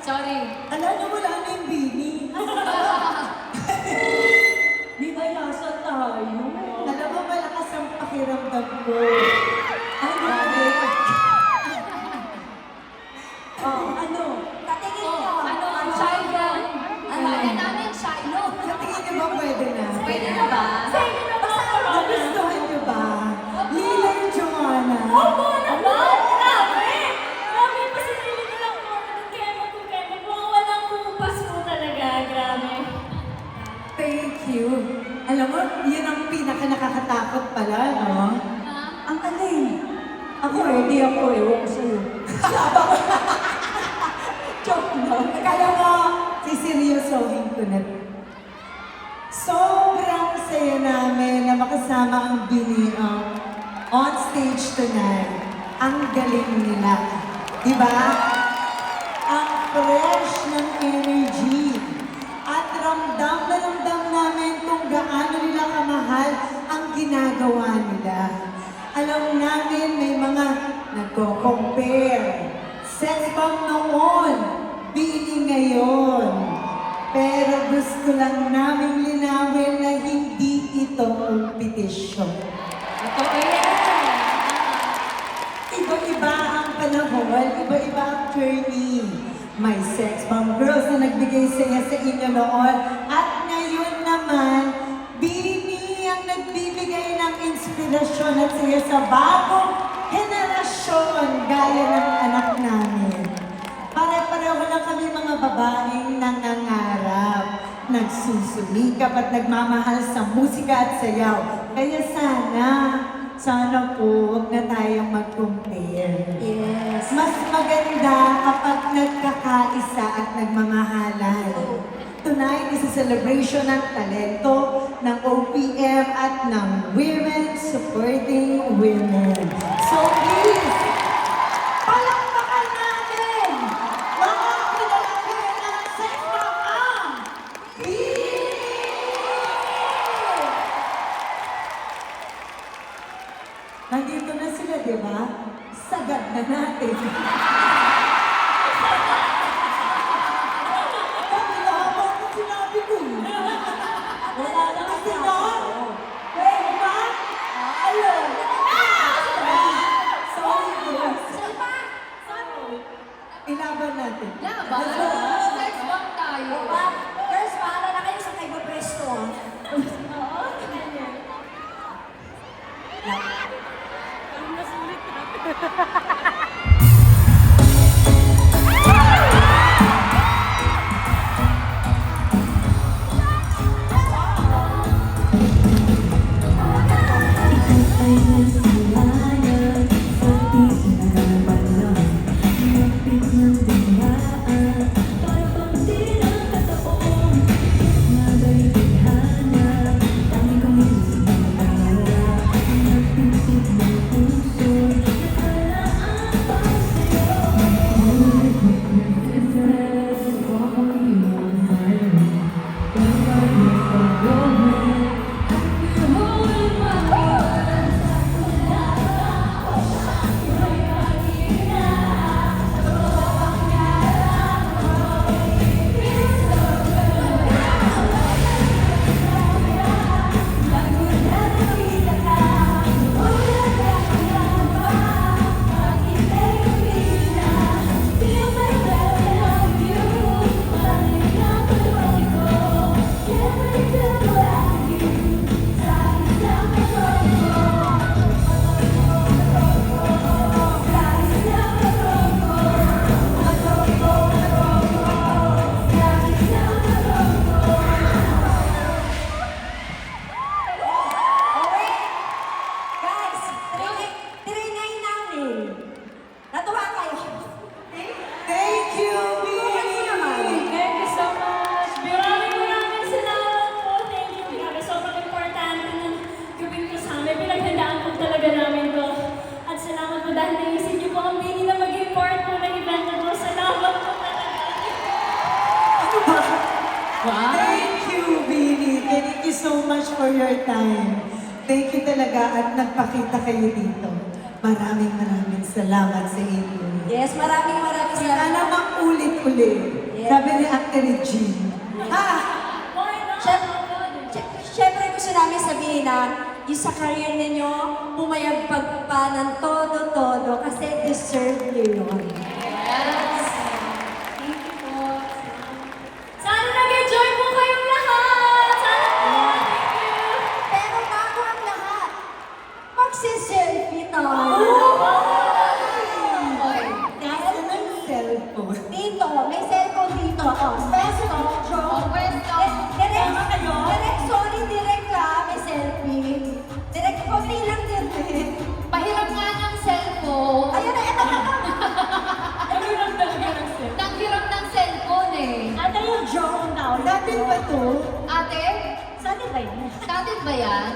Sorry. Alam niyo, wala na yung Bini. Di ba nasa tayo? Alam mo, malakas ang pakiramdam ko. Ay, grabe. Ano? Tatingin nyo. Ang shy yan. Ano? Kaya namin yung shy. No. Sa tingin niyo ba pwede na? Pwede na ba? Pwede na ba? Nagustuhan niyo ba? Lila yung Joanna. Opo naman! Grabe! Grabe pa si Lili nilang mo. Kemo. Mukhang walang kupas mo talaga. Grabe. Thank you. Alam mo, yun ang pinaka-nakakatakot pala, no? Ang alin. Ako ready ako, ewan ko sa'yo. Joke lang. Akala mo, siseryosohin ko na. Sobrang saya namin na makasama ang Bini on stage tonight. Ang galing nila. Diba? Ang fresh ng energy. At ramdam na ramdam namin kung gaano nila kamahal ang ginagawa nila. Alam namin may mga nagko-compare. Sex bomb noon, Bini ngayon. Pero gusto lang namin linawin na hindi ito kompetisyon. Totoo yan. Iba-iba ang panahon, iba-iba ang journey. May sex bomb girls na nagbigay saya sa inyo noon. At ngayon naman, Bini ang nagbibigay ng inspirasyon at saya sa bagong henerasyon gaya ng anak namin. Pare-pareho lang kami mga babaeng nangangarap, nagsusumikap at nagmamahal sa musika at sayaw. Kaya sana po, huwag na tayong mag-compare. Yes. Mas maganda kapag nagkakaisa at nagmamahalan. Tonight is a celebration ng talento, ng OPM at ng women supporting women. So please, palakpakan natin mga pinalaki ng sex bomb Bini! Nandito na sila, di ba? Sagad na natin. Kapilapa ko sinabi ko. Wala na Kasi na, pwede ba? Ayun. Sorry, girls. Ilaban natin. Laban. Sex bomb tayo. Girls, paala na kayo sa kaiba presto. Oo, ganyan. Like, so much for your time. Thank you talaga at nagpakita kayo dito. Maraming salamat sa inyo. Yes, maraming Sana salamat. makulit-ulit. Yes. Sabi ni Actor Regine. Ha! Siyempre gusto namin sabihin na yung sa career ninyo, pumayagpag pa ng todo-todo kasi deserve nyo yun. Yes. Thank you po. Sana nag-enjoy po kayong lahat! Sana po! Thank you! Pero bago ang lahat, magsiselfie tayo! Oy. Nasa ng cellphone. Dito, may cellphone dito. Oh, pesto, Oh, pwesto. Direct, sorry, direct ka, may selfie. Direct, konti lang direct. Pahiram nga ng cellphone. Ayun na, ito. Naghiram ng cellphone eh. Ate yung drone daw. Dati pa to? Ate, Saan ba yun? sa atin ba yan?